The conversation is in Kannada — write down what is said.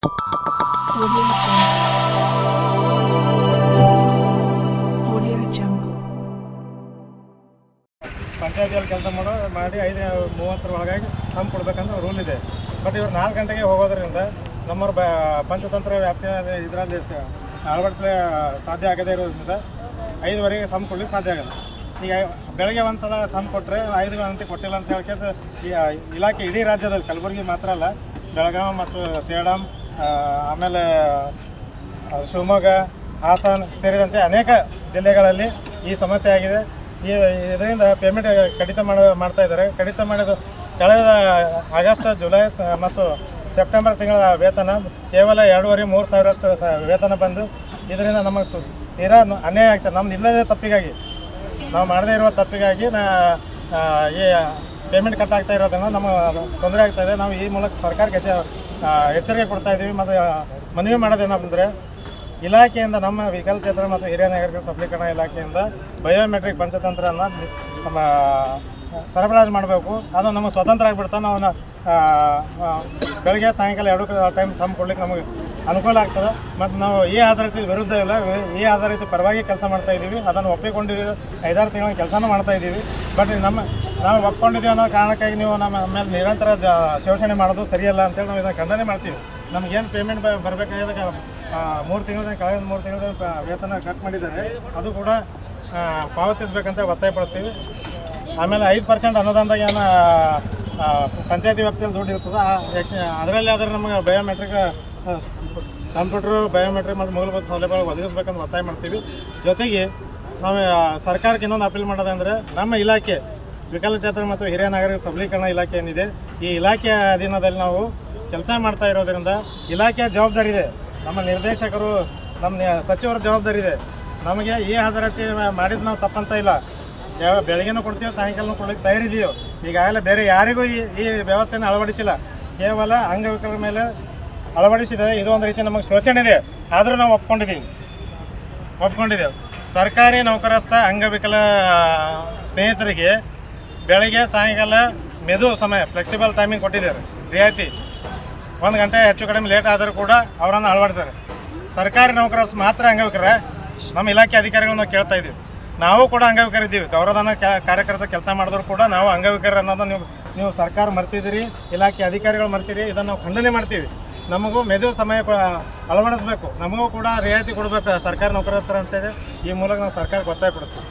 Audio Jungle. ಪಂಚಾಯತಿಯಲ್ಲಿ ಕೆಲಸ ಮಾಡಿ 5:30 ಒಳಗಾಗಿ ಹಮ್ಮು ಕೊಡಬೇಕಂತ ರೂಲ್ ಇದೆ. ಬಟ್ ಇವರು 4 ಗಂಟೆಗೆ ಹೋಗೋದ್ರಿಂದ ನಮ್ಮವ್ರು ಪಂಚತಂತ್ರ ವ್ಯಾಪ್ತಿಯ ಇದರಲ್ಲಿ ಅಳವಡಿಸಲೇ ಸಾಧ್ಯ ಆಗದೇ ಇರೋದ್ರಿಂದ 5:15ಗೆ ಹಮ್ಮು ಕೊಡ್ಲಿಕ್ಕೆ ಸಾಧ್ಯ ಆಗಲ್ಲ. ಈಗ ಬೆಳಗ್ಗೆ ಒಂದು ಸಲ ಹಮ್ಮು ಕೊಟ್ಟರೆ 5 ಗಂಟೆ ಕೊಟ್ಟಿಲ್ಲ ಅಂತ ಹೇಳಿ ಕೇಸ್ ಈ ಇಲಾಖೆ ಇಡೀ ರಾಜ್ಯದಲ್ಲಿ ಕಲಬುರಗಿ ಮಾತ್ರ ಅಲ್ಲ, ಬೆಳಗಾವಿ ಮತ್ತು ಸೇಡಂ, ಆಮೇಲೆ ಶಿವಮೊಗ್ಗ, ಹಾಸನ ಸೇರಿದಂತೆ ಅನೇಕ ಜಿಲ್ಲೆಗಳಲ್ಲಿ ಈ ಸಮಸ್ಯೆ ಆಗಿದೆ. ಇದರಿಂದ ಪೇಮೆಂಟ್ ಕಡಿತ ಮಾಡ್ತಾ ಇದ್ದಾರೆ. ಕಡಿತ ಮಾಡೋದು ಕಳೆದ ಆಗಸ್ಟ್, ಜುಲೈ ಮತ್ತು ಸೆಪ್ಟೆಂಬರ್ ತಿಂಗಳ ವೇತನ ಕೇವಲ 2,500-3 ಸಾವಿರಷ್ಟು ವೇತನ ಬಂದು ಇದರಿಂದ ನಮಗೆ ತೀರಾ ಅನ್ಯಾಯ ಆಗ್ತದೆ. ನಮ್ದು ಇಲ್ಲದೇ ತಪ್ಪಿಗಾಗಿ, ನಾವು ಮಾಡದೇ ಇರುವ ತಪ್ಪಿಗಾಗಿ ಈ ಪೇಮೆಂಟ್ ಕಟ್ ಆಗ್ತಾ ಇರೋದ್ರಿಂದ ನಮಗೆ ತೊಂದರೆ ಆಗ್ತಾಯಿದೆ. ನಾವು ಈ ಮೂಲಕ ಸರ್ಕಾರಕ್ಕೆ ಎಚ್ಚರಿಕೆ ಕೊಡ್ತಾ ಇದ್ದೀವಿ. ಮತ್ತು ಮನವಿ ಮಾಡೋದೇನಂದರೆ ಇಲಾಖೆಯಿಂದ ನಮ್ಮ ವಿಕಲಚೇತನ ಮತ್ತು ಹಿರಿಯ ನಾಗರಿಕರ ಸಬಲೀಕರಣ ಇಲಾಖೆಯಿಂದ ಬಯೋಮೆಟ್ರಿಕ್ ಪಂಚತಂತ್ರನ ನಮ್ಮ ಸರಬರಾಜು ಮಾಡಬೇಕು. ಅದು ನಮಗೆ ಸ್ವತಂತ್ರ ಆಗಿಬಿಡ್ತಾವೆ. ನಾವು ಬೆಳಗ್ಗೆ ಸಾಯಂಕಾಲ 2 ಟೈಮ್ ಥಂಬ್ ಕೊಡ್ಲಿಕ್ಕೆ ನಮಗೆ ಅನುಕೂಲ ಆಗ್ತದೆ. ಮತ್ತು ನಾವು ಈ ಹಾಜರಾತಿ ವಿರುದ್ಧ ಇಲ್ಲ, ಈ ಹಾಜರಾತಿ ಪರವಾಗಿ ಕೆಲಸ ಮಾಡ್ತಾಯಿದ್ದೀವಿ. ಅದನ್ನು ಒಪ್ಪಿಕೊಂಡಿದ್ದೀವಿ. 5-6 ತಿಂಗಳ ಕೆಲಸನೂ ಮಾಡ್ತಾಯಿದ್ದೀವಿ. ಬಟ್ ನಾವು ಒಪ್ಕೊಂಡಿದ್ದೀವಿ ಅನ್ನೋ ಕಾರಣಕ್ಕಾಗಿ ನೀವು ನಮ್ಮ ಮೇಲೆ ನಿರಂತರ ಶೋಷಣೆ ಮಾಡೋದು ಸರಿಯಲ್ಲ ಅಂತೇಳಿ ನಾವು ಇದನ್ನು ಖಂಡನೆ ಮಾಡ್ತೀವಿ. ನಮಗೇನು ಪೇಮೆಂಟ್ ಬರಬೇಕಾಗಿದೆ, 3 ತಿಂಗಳ ಕಳೆದ 3 ತಿಂಗಳ ವೇತನ ಕಟ್ ಮಾಡಿದ್ದಾರೆ, ಅದು ಕೂಡ ಪಾವತಿಸಬೇಕಂತ ಒತ್ತಾಯಪಡ್ತೀವಿ. ಆಮೇಲೆ 5% ಅನುದಾನದಾಗ ಏನು ಪಂಚಾಯತಿ ವ್ಯಾಪ್ತಿಯಲ್ಲಿ ದುಡ್ಡು ಇರ್ತದೆ, ಅದರಲ್ಲಿ ಆದರೆ ನಮಗೆ ಬಯೋಮೆಟ್ರಿಕ್ ಕಂಪ್ಯೂಟ್ರು, ಬಯೋಮೆಟ್ರಿಕ್ ಮತ್ತು ಮೂಲಭೂತ ಸೌಲಭ್ಯಗಳು ಒದಗಿಸ್ಬೇಕಂತ ಒತ್ತಾಯ ಮಾಡ್ತೀವಿ. ಜೊತೆಗೆ ನಾವು ಸರ್ಕಾರಕ್ಕೆ ಇನ್ನೊಂದು ಅಪೀಲ್ ಮಾಡೋದಂದರೆ ನಮ್ಮ ಇಲಾಖೆ ವಿಕಲಚೇತನ ಮತ್ತು ಹಿರಿಯ ನಾಗರಿಕ ಸಬಲೀಕರಣ ಇಲಾಖೆ ಏನಿದೆ, ಈ ಇಲಾಖೆಯ ಅಧೀನದಲ್ಲಿ ನಾವು ಕೆಲಸ ಮಾಡ್ತಾ ಇರೋದರಿಂದ ಇಲಾಖೆಯ ಜವಾಬ್ದಾರಿ ಇದೆ. ನಮ್ಮ ನಿರ್ದೇಶಕರು, ನಮ್ಮ ಸಚಿವರ ಜವಾಬ್ದಾರಿ ಇದೆ. ನಮಗೆ ಈ ಹಾಜರಾತಿ ಮಾಡಿದ್ದು ನಾವು ತಪ್ಪಂತ ಇಲ್ಲ. ಬೆಳಗ್ಗೆನೂ ಕೊಡ್ತೀವಿ, ಸಾಯಂಕಾಲನೂ ಕೊಡ್ಲಿಕ್ಕೆ ತಯಾರಿದೆಯೋ. ಈಗಾಗಲೇ ಬೇರೆ ಯಾರಿಗೂ ಈ ವ್ಯವಸ್ಥೆಯನ್ನು ಅಳವಡಿಸಿಲ್ಲ, ಕೇವಲ ಅಂಗವಿಕಲರ ಮೇಲೆ ಅಳವಡಿಸಿದೆ. ಇದು ಒಂದು ರೀತಿ ನಮಗೆ ಶೋಷಣೆ ಇದೆ. ಆದರೂ ನಾವು ಒಪ್ಕೊಂಡಿದ್ದೇವೆ. ಸರ್ಕಾರಿ ನೌಕರಸ್ಥ ಅಂಗವಿಕಲ ಸ್ನೇಹಿತರಿಗೆ ಬೆಳಗ್ಗೆ ಸಾಯಂಕಾಲ ಮೆದು ಸಮಯ ಫ್ಲೆಕ್ಸಿಬಲ್ ಟೈಮಿಂಗ್ ಕೊಟ್ಟಿದ್ದಾರೆ, ರಿಯಾಯಿತಿ. 1 ಗಂಟೆ ಹೆಚ್ಚು ಕಡಿಮೆ ಲೇಟ್ ಆದರೂ ಕೂಡ ಅವರನ್ನು ಅಳವಡಿಸ್ತಾರೆ. ಸರ್ಕಾರಿ ನೌಕರ ಮಾತ್ರ ಅಂಗವಿಕರ. ನಮ್ಮ ಇಲಾಖೆ ಅಧಿಕಾರಿಗಳನ್ನ ನಾವು ಕೇಳ್ತಾ ಇದ್ದೀವಿ. ನಾವು ಕೂಡ ಅಂಗವಿಕರಿದ್ದೀವಿ. ಗೌರವಧನ ಕಾರ್ಯಕರ್ತ ಕೆಲಸ ಮಾಡಿದ್ರು ಕೂಡ ನಾವು ಅಂಗವಿಕರ ಅನ್ನೋದನ್ನು ನೀವು ಸರ್ಕಾರ ಮರ್ತಿದ್ದೀರಿ, ಇಲಾಖೆ ಅಧಿಕಾರಿಗಳು ಮರ್ತೀರಿ. ಇದನ್ನು ನಾವು ಖಂಡನೆ ಮಾಡ್ತೀವಿ. ನಮಗೂ ಮೆದು ಸಮಯ ಅಳವಡಿಸ್ಬೇಕು, ನಮಗೂ ಕೂಡ ರಿಯಾಯಿತಿ ಕೊಡಬೇಕು ಸರ್ಕಾರಿ ನೌಕರಸ್ಥರ ಅಂತೇಳಿ ಈ ಮೂಲಕ ನಾವು ಸರ್ಕಾರಕ್ಕೆ ಒತ್ತಾಯ ಪಡಿಸ್ತೀವಿ.